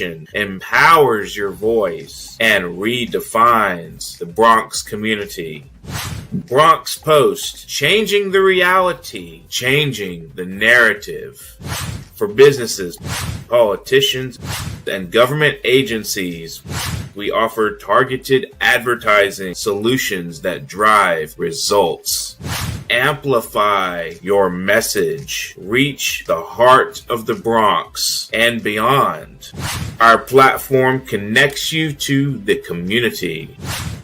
empowers your voice and redefines the Bronx community. Bronx Post, changing the reality, changing the narrative. For businesses, politicians, and government agencies, we offer targeted advertising solutions that drive results. Amplify your message. Reach the heart of the Bronx and beyond. Our platform connects you to the community.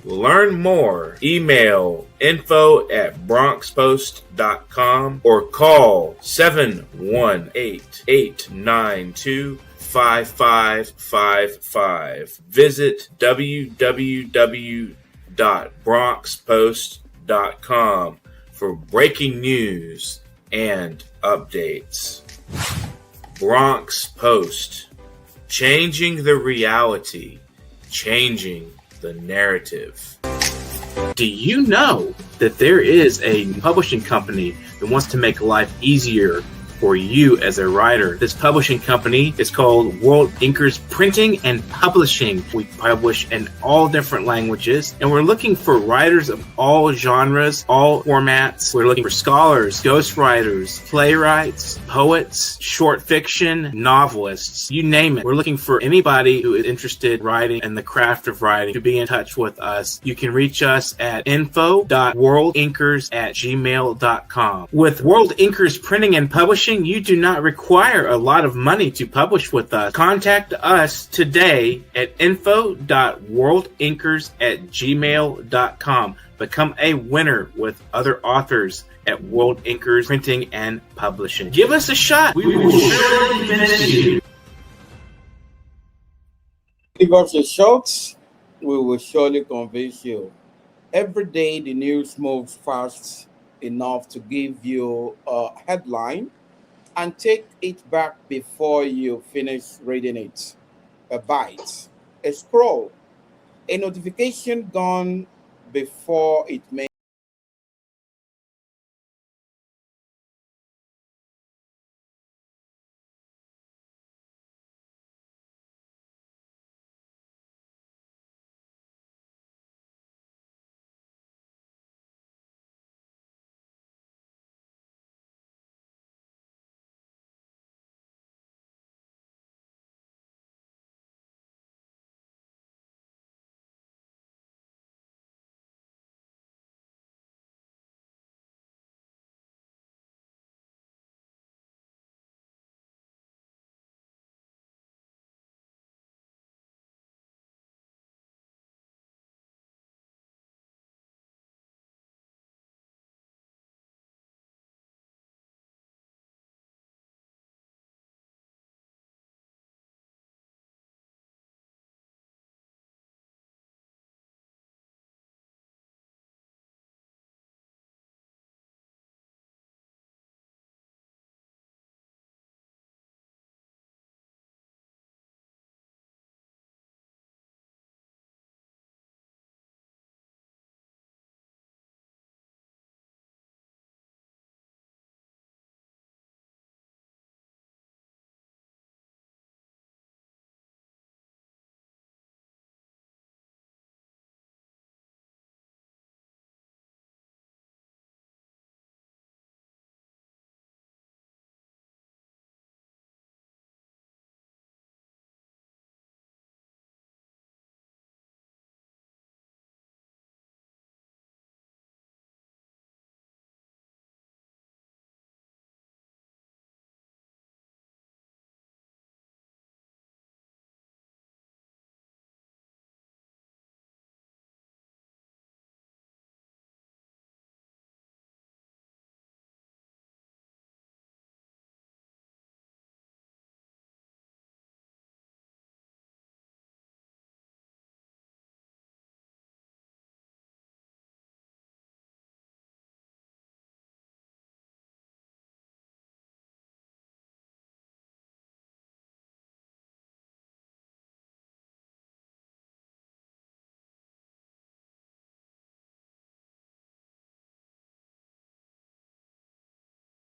Learn more. Email info@bronxpost.com or call 718-892-5555. Visit www.bronxpost.com for breaking news and updates. Bronx Post, changing the reality, changing the narrative. Do you know that there is a publishing company that wants to make life easier for you as a writer? This publishing company is called World Inkers Printing and Publishing. We publish in all different languages, and we're looking for writers of all genres, all formats. We're looking for scholars, ghostwriters, playwrights, poets, short fiction, novelists, you name it. We're looking for anybody who is interested in writing and the craft of writing to be in touch with us. You can reach us at info.worldinkers@gmail.com. With World Inkers Printing and Publishing, you do not require a lot of money to publish with us. Contact us today at info.worldinkers@gmail.com. Become a winner with other authors at World Inkers Printing and Publishing. Give us a shot. We will surely finish you. Give us a shot. We will surely convince you. Every day the news moves fast enough to give you a headline and take it back before you finish reading it. A bite, a scroll, a notification gone before it may.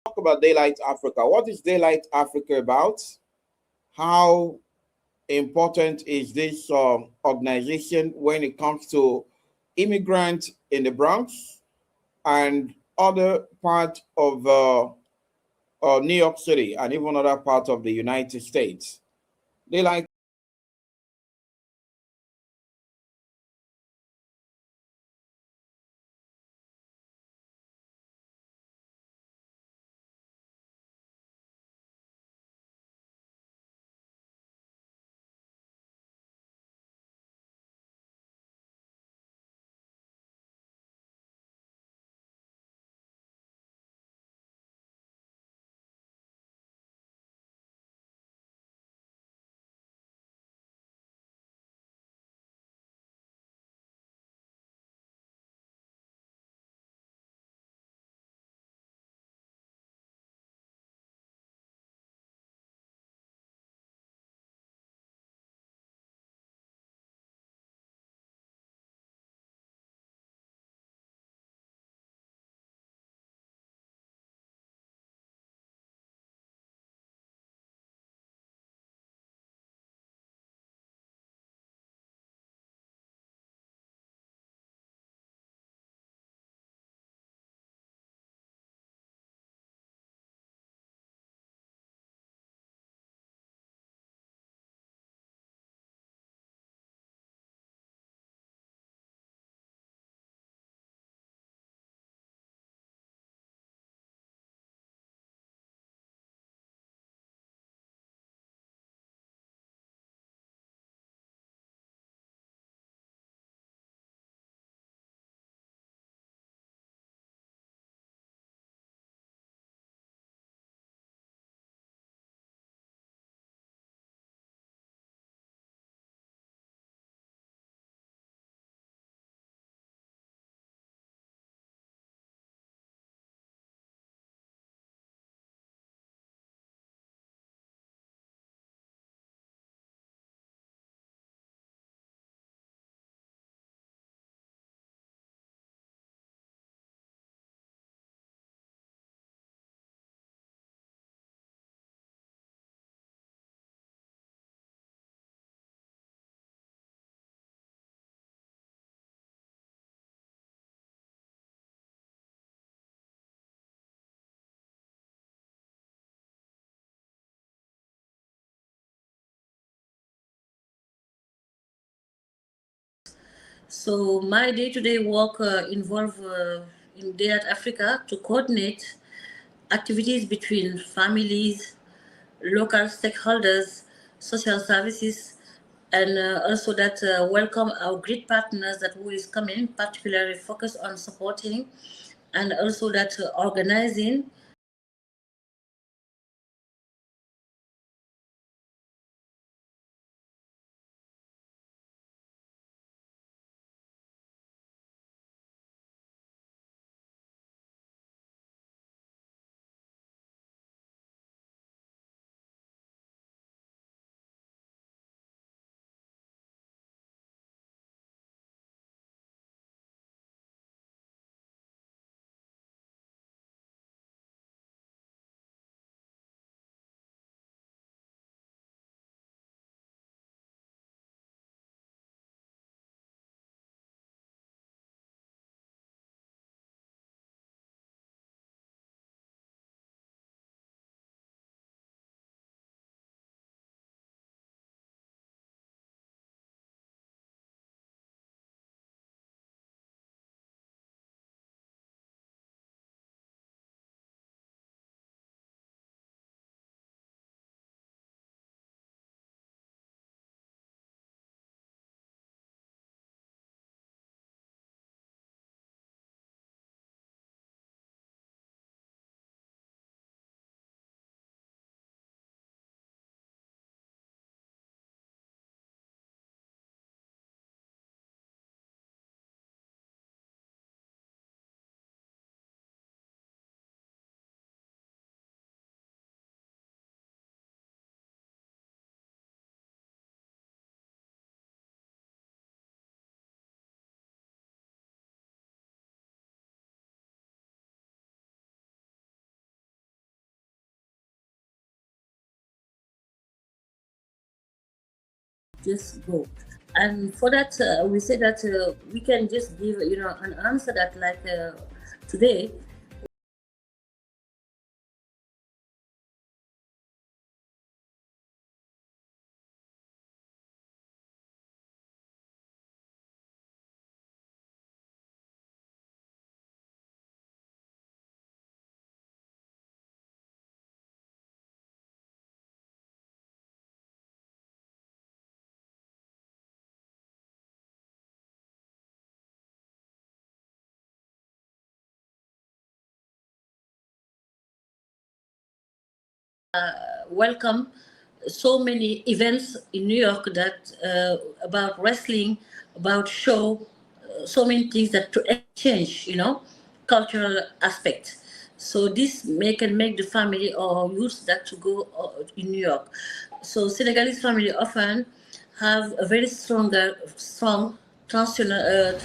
Talk about Daylight Africa. What is Daylight Africa about? How important is this organization when it comes to immigrants in the Bronx and other part of New York City and even other parts of the United States. They like So my day-to-day work involve in Day at Africa to coordinate activities between families, local stakeholders, social services, and also that welcome our great partners that who is coming, particularly focus on supporting and also that organizing just go. And for that, we say that we can just give, an answer that like today. Welcome so many events in New York that about wrestling, about show, so many things that to exchange, cultural aspect. So this can make the family or use that to go in New York. So Senegalese family often have a very strong transnational.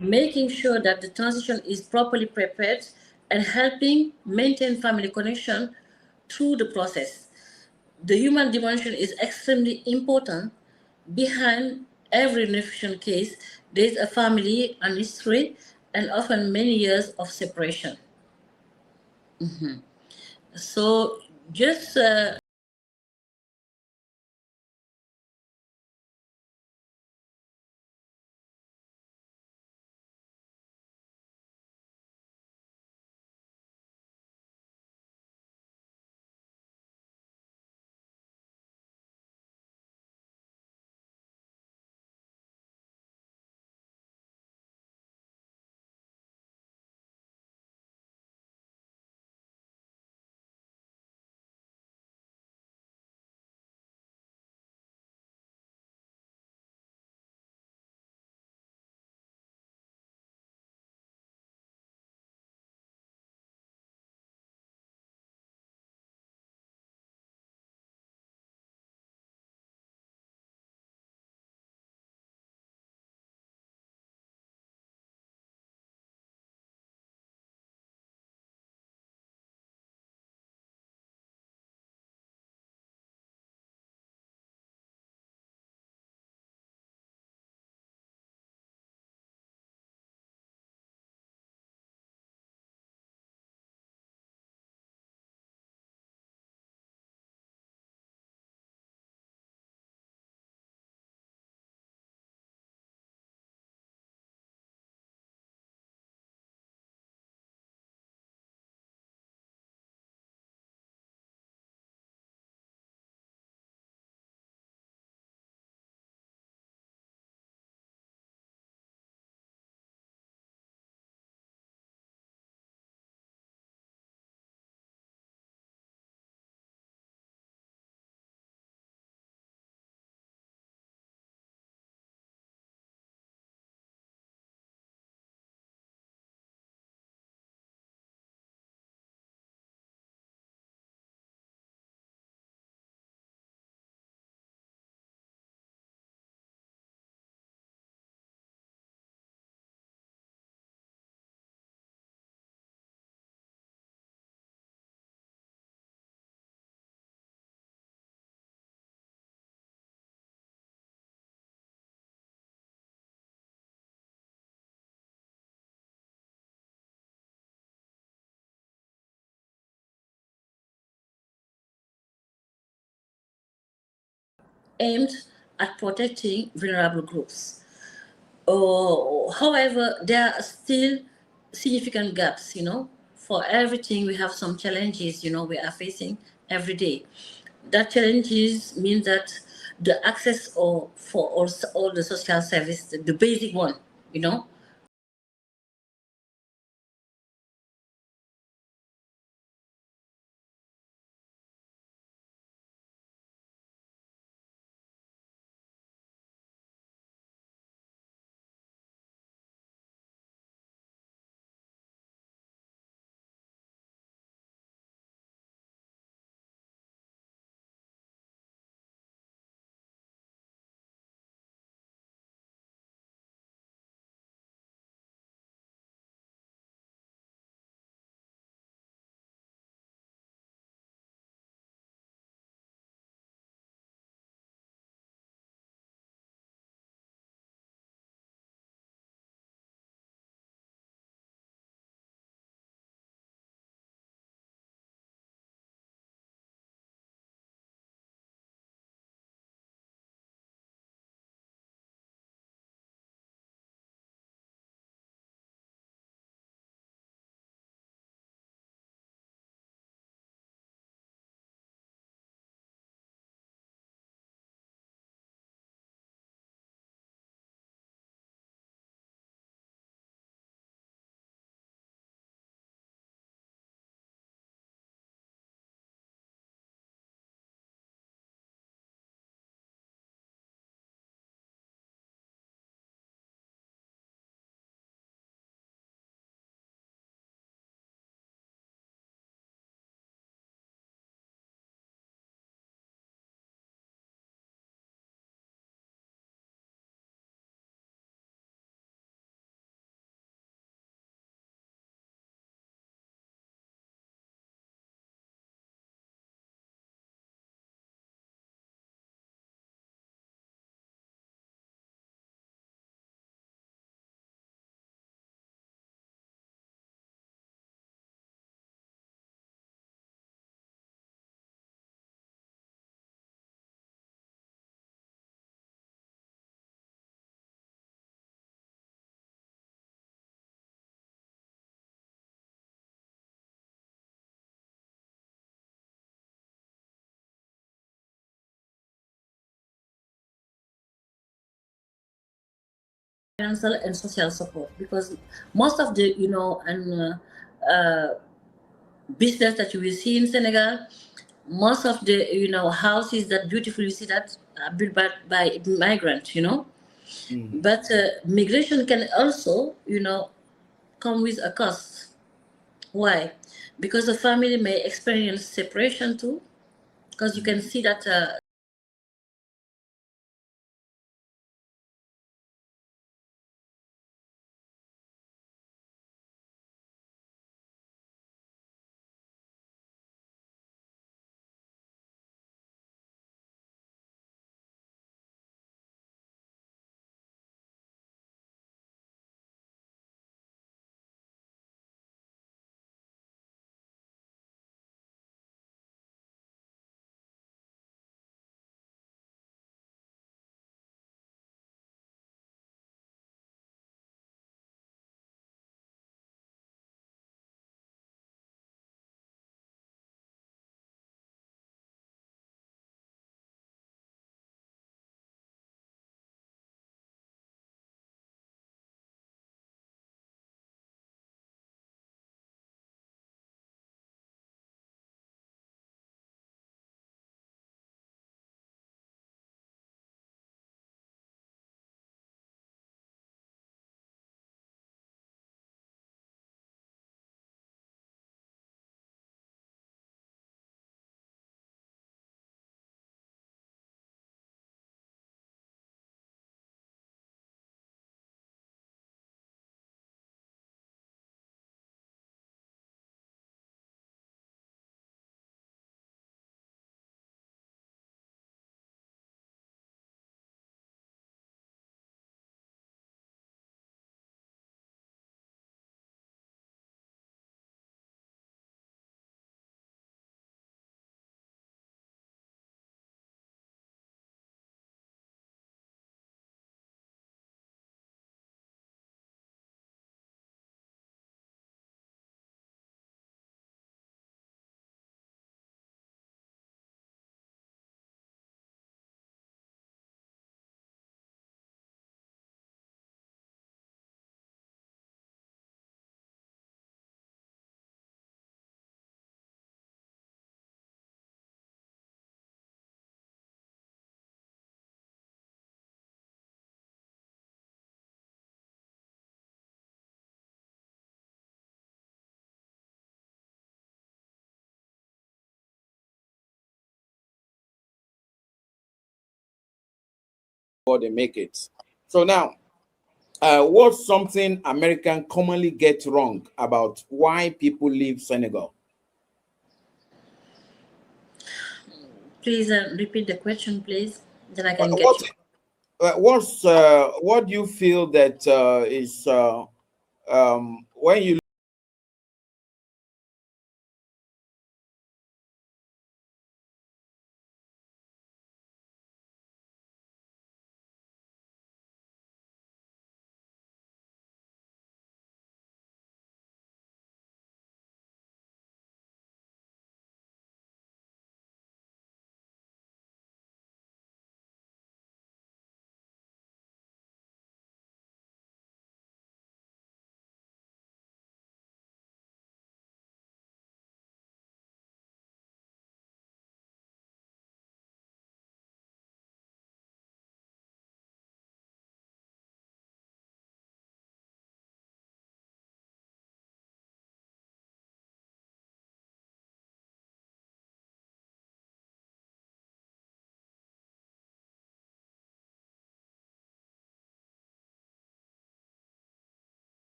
Making sure that the transition is properly prepared and helping maintain family connection through the process. The human dimension is extremely important. Behind every reunification case, there is a family, an history, and often many years of separation. So just aimed at protecting vulnerable groups. However, there are still significant gaps, For everything, we have some challenges, we are facing every day. That challenges mean that the access for all the social service, the basic one, you know, financial and social support, because most of the business that you will see in Senegal, most of the houses that beautiful you see that are built by migrants, But migration can also come with a cost. Why? Because the family may experience separation too, because you can see that before they make it. So now, what's something Americans commonly get wrong about why people leave Senegal? Please repeat the question, please. Then I can get you. What do you feel that is when you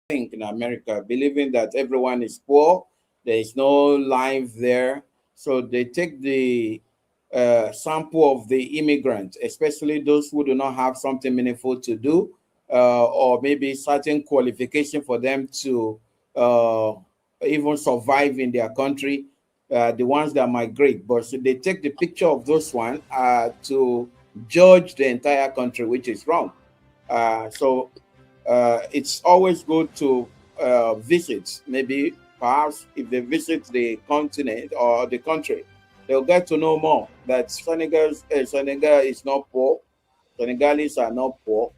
think in America, believing that everyone is poor, there is no life there. So they take the sample of the immigrant, especially those who do not have something meaningful to do, or maybe certain qualification for them to even survive in their country, the ones that migrate. But so they take the picture of those ones to judge the entire country, which is wrong. So it's always good to visit. Maybe perhaps if they visit the continent or the country, they'll get to know more that Senegal is not poor. Senegalese are not poor.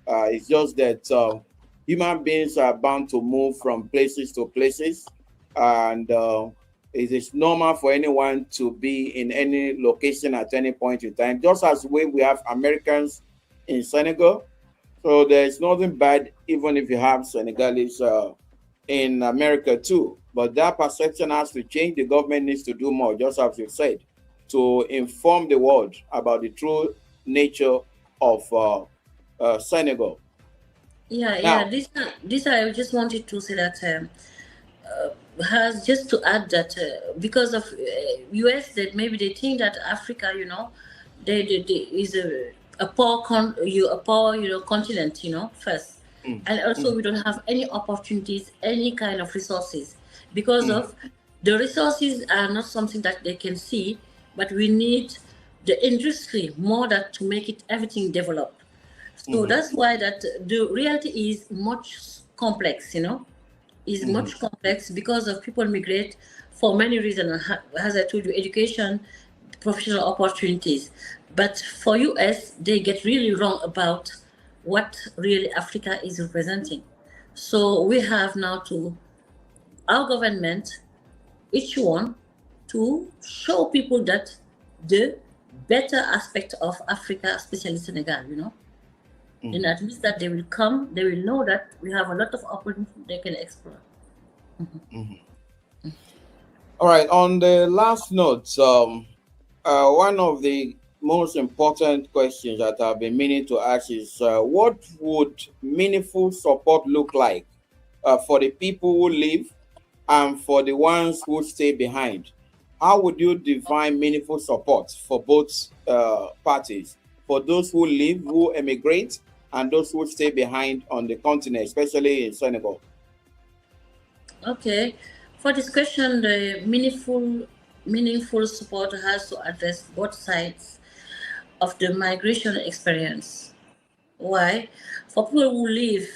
It's just that human beings are bound to move from places to places, and it is normal for anyone to be in any location at any point in time. Just as we have Americans in Senegal, so there's nothing bad even if you have Senegalese in America too. But that perception has to change. The government needs to do more, just as you said, to inform the world about the true nature of Senegal. Yeah, Now, this I just wanted to say that has just to add that because of US, that maybe they think that Africa, they is a poor continent, first, and also we don't have any opportunities, any kind of resources, because of the resources are not something that they can see, but we need the industry more that to make it everything develop. So that's why that the reality is much complex, is much complex because of people migrate for many reasons. As I told you, education, professional opportunities. But for US, they get really wrong about what really Africa is representing. So we have now to, our government, each one, to show people that the better aspect of Africa, especially Senegal, And at least that they will come, they will know that we have a lot of opportunities they can explore. All right. On the last note, one of the most important questions that I've been meaning to ask is what would meaningful support look like for the people who leave and for the ones who stay behind? How would you define meaningful support for both parties, for those who leave, who emigrate, and those who stay behind on the continent, especially in Senegal? Okay. For this question, the meaningful support has to address both sides of the migration experience. Why? For people who leave,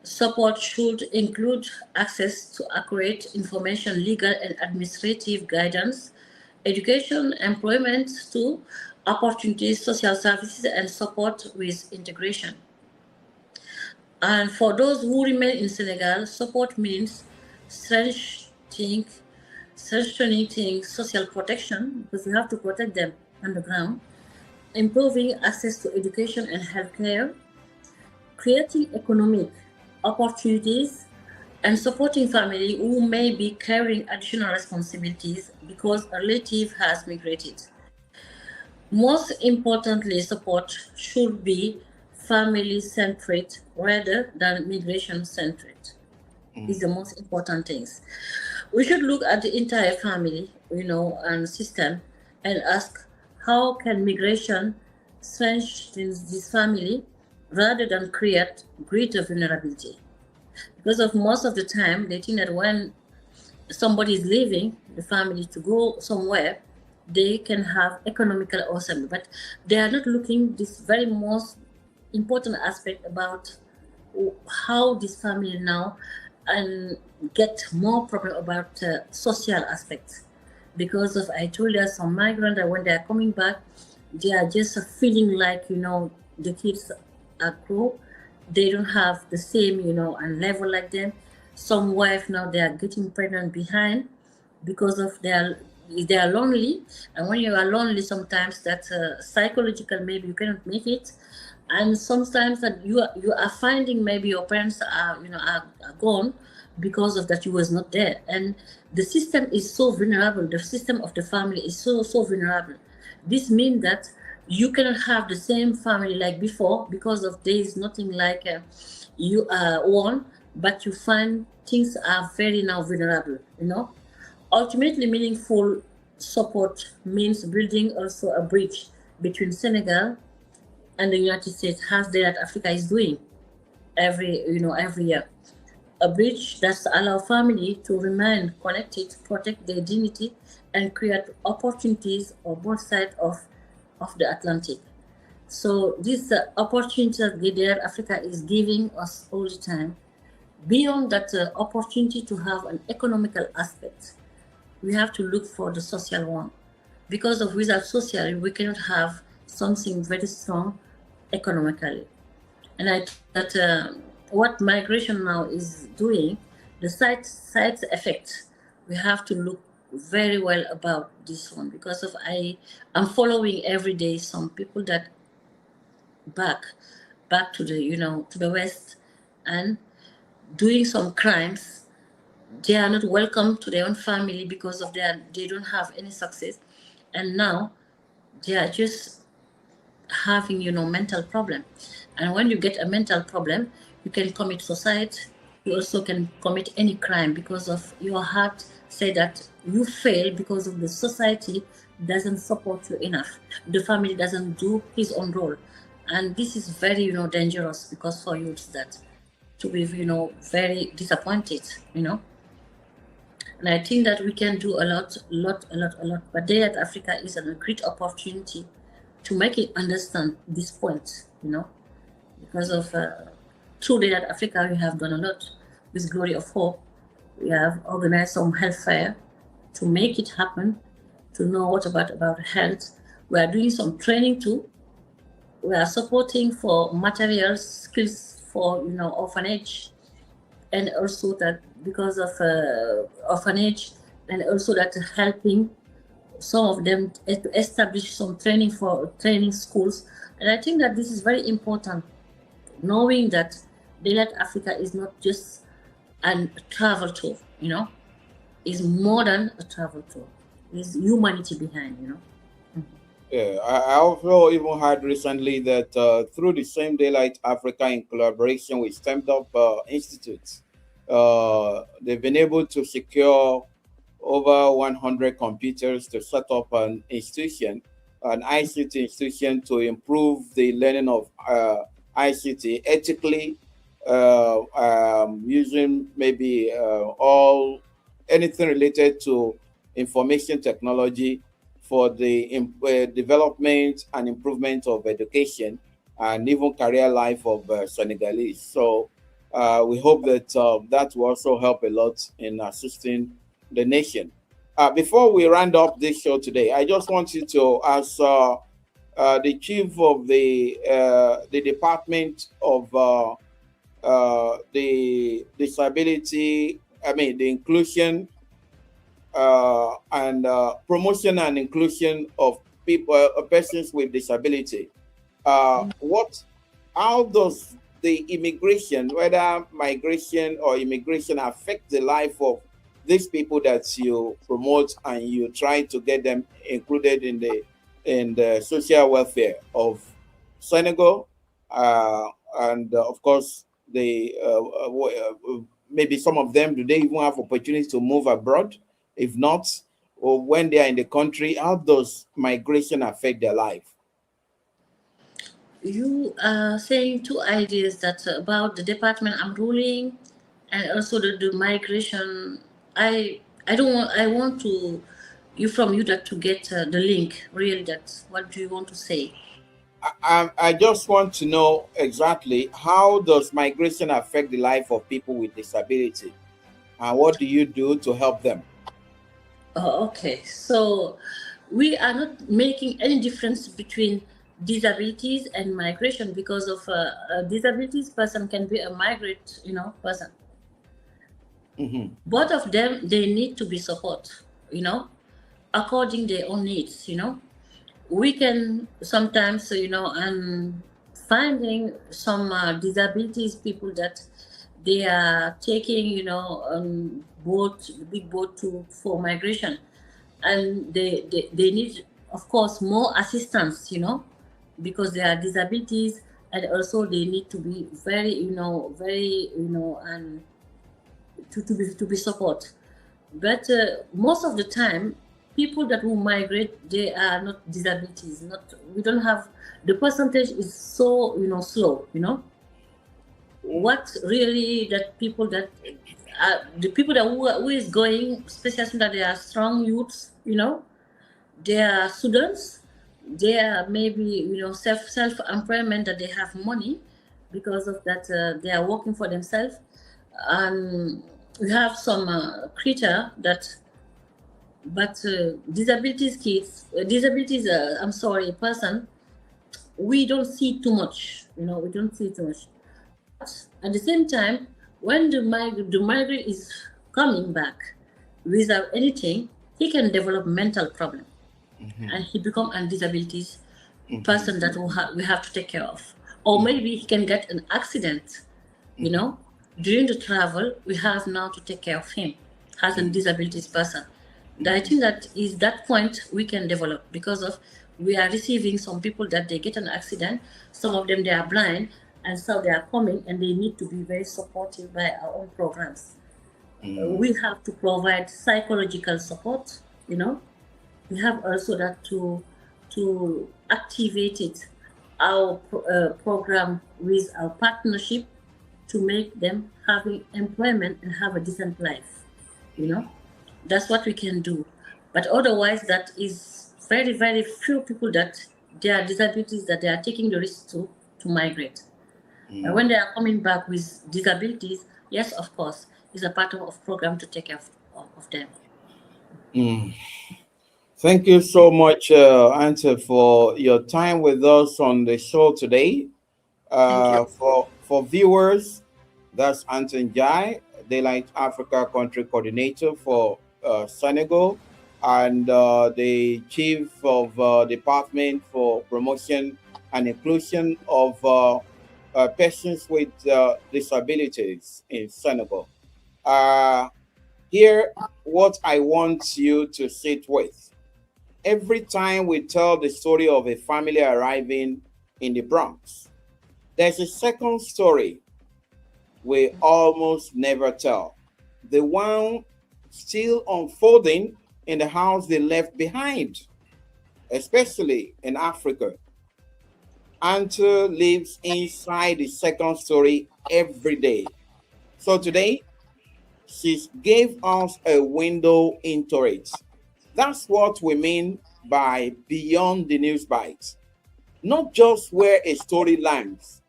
support should include access to accurate information, legal and administrative guidance, education, employment to opportunities, social services, and support with integration. And for those who remain in Senegal, support means strengthening social protection, because we have to protect them on the ground, improving access to education and healthcare, creating economic opportunities, and supporting family who may be carrying additional responsibilities because a relative has migrated. Most importantly, support should be family-centric rather than migration-centric. Is the most important things. We should look at the entire family, and system, and ask how can migration strengthen this family rather than create greater vulnerability. Because of most of the time, they think that when somebody is leaving the family to go somewhere, they can have economical awesome, but they are not looking this very most important aspect about how this family now and get more problem about social aspects. Because of, I told you, some migrants that when they are coming back, they are just feeling like, the kids are grown. They don't have the same, and level like them. Some wife now, they are getting pregnant behind because of they are lonely. And when you are lonely, sometimes that's psychological, maybe you cannot make it. And sometimes that you are finding maybe your parents are gone because of that you was not there, and the system is so vulnerable. The system of the family is so vulnerable. This means that you cannot have the same family like before because of there is nothing like you are one, but you find things are very now vulnerable. Ultimately, meaningful support means building also a bridge between Senegal and the United States, as that Africa is doing every year. A bridge that allows family to remain connected, protect their dignity, and create opportunities on both sides of the Atlantic. So this opportunity that Africa is giving us all the time, beyond that opportunity to have an economical aspect, we have to look for the social one. Because of without social, we cannot have something very strong economically. And I think that what migration now is doing, the side effects, we have to look very well about this one, because of I'm following every day some people that back to the to the West and doing some crimes. They are not welcome to their own family because of they don't have any success, and now they are just having mental problem. And when you get a mental problem, you can commit suicide. You also can commit any crime because of your heart say that you fail because of the society doesn't support you enough. The family doesn't do his own role, and this is very dangerous, because for youths that to be very disappointed. And I think that we can do a lot. But Day Africa is a great opportunity to make it understand this point, because of through Day Africa, we have done a lot. With Glory of Hope, we have organized some health fair to make it happen, to know what about health. We are doing some training too. We are supporting for materials, skills for orphanage, and also that because of orphanage, and also that helping some of them to establish some training schools. And I think that this is very important, knowing that Daylight Africa is not just a travel tour, is more than a travel tour. There's humanity behind. Yeah, I also even heard recently that through the same Daylight Africa in collaboration with Stand Up Institutes, they've been able to secure over 100 computers to set up an institution, an ICT institution to improve the learning of ICT ethically, using maybe anything related to information technology for the development and improvement of education and even career life of Senegalese. So we hope that that will also help a lot in assisting the nation. Before we round up this show today, I just want you to ask the chief of the Department of the Disability, the Inclusion and promotion and inclusion of people, persons with disability. How does the immigration, whether migration or immigration, affect the life of these people that you promote and you try to get them included in the social welfare of Senegal, and of course maybe some of them, do they even have opportunity to move abroad? If not, or when they are in the country, how does migration affect their life? You are saying two ideas that about the department I'm ruling, and also the migration. I don't want. I want to from you that to get the link. Really, that what do you want to say? I just want to know exactly how does migration affect the life of people with disability, and what do you do to help them? Oh, okay. So we are not making any difference between disabilities and migration, because of a disabilities person can be a migrant, person. Mm-hmm. Both of them, they need to be support, according their own needs. We can sometimes, and finding some disabilities people that they are taking, big boat for migration, and they need, of course, more assistance, because they are disabilities, and also they need to be very, and to be support. But most of the time, people that will migrate, they are not disabilities. We don't have, the percentage is so slow. What really that people that the people that who is going, especially that they are strong youths, they are students, they are maybe self employment, that they have money because of that, they are working for themselves. And we have some creature that, but disabilities kids, I'm sorry, person, we don't see too much. We don't see too much. But at the same time, when the migrant is coming back without anything, he can develop mental problem, and he become a disabilities person that we have to take care of. Or maybe he can get an accident, during the travel. We have now to take care of him as a disabilities person. I think that is that point we can develop, because of we are receiving some people that they get an accident. Some of them, they are blind, and so they are coming and they need to be very supported by our own programs. We have to provide psychological support. We have also that to activate it, our program with our partnership, to make them having employment and have a decent life. That's what we can do. But otherwise, that is very, very few people that they are disabilities, that they are taking the risk to migrate. And when they are coming back with disabilities, yes, of course, it's a part of program to take care of them. Thank you so much, Anta, for your time with us on the show today. Thank you. For viewers, that's Anta Ndiaye, Daylight Africa Country Coordinator for Senegal. and the chief of Department for Promotion and Inclusion of persons with disabilities in Senegal. Here, what I want you to sit with. Every time we tell the story of a family arriving in the Bronx, there's a second story we almost never tell. The one still unfolding in the house they left behind, especially in Africa. Anta lives inside the second story every day. So today, she gave us a window into it. That's what we mean by beyond the news bites. Not just where a story lands,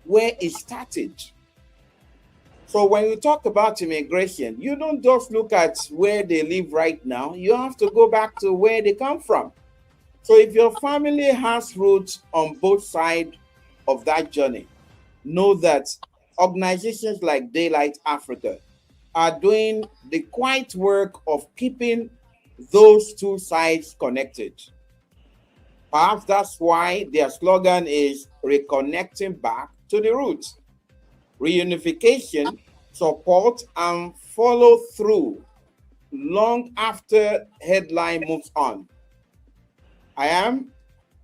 where it started. So when you talk about immigration, you don't just look at where they live right now. You have to go back to where they come from. So if your family has roots on both sides of that journey, know that organizations like Daylight Africa are doing the quiet work of keeping those two sides connected. Perhaps that's why their slogan is reconnecting back to the roots. Reunification, support, and follow through long after headline moves on. I am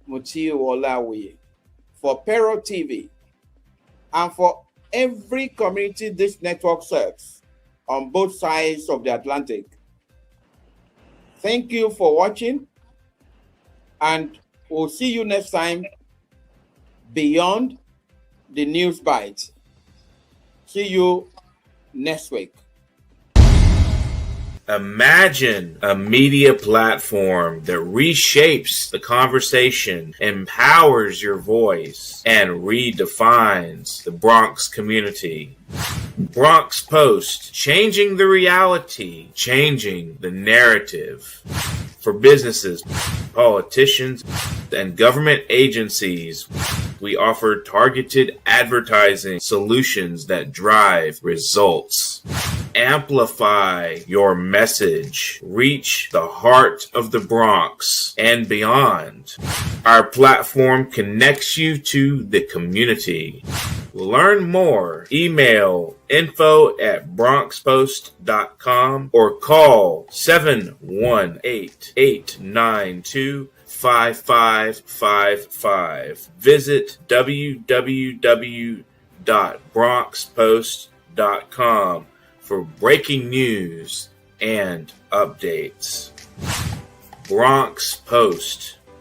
Mutiu Olawuyi for Parrot TV and for every community this network serves on both sides of the Atlantic. Thank you for watching, and we'll see you next time beyond the news bite. See you next week. Imagine a media platform that reshapes the conversation, empowers your voice, and redefines the Bronx community. Bronx Post, changing the reality, changing the narrative. For businesses, politicians, and government agencies, we offer targeted advertising solutions that drive results. Amplify your message. Reach the heart of the Bronx and beyond. Our platform connects you to the community. Learn more. Email info@bronxpost.com or call 718-892-5555. Visit www.bronxpost.com for breaking news and updates. Bronx Post.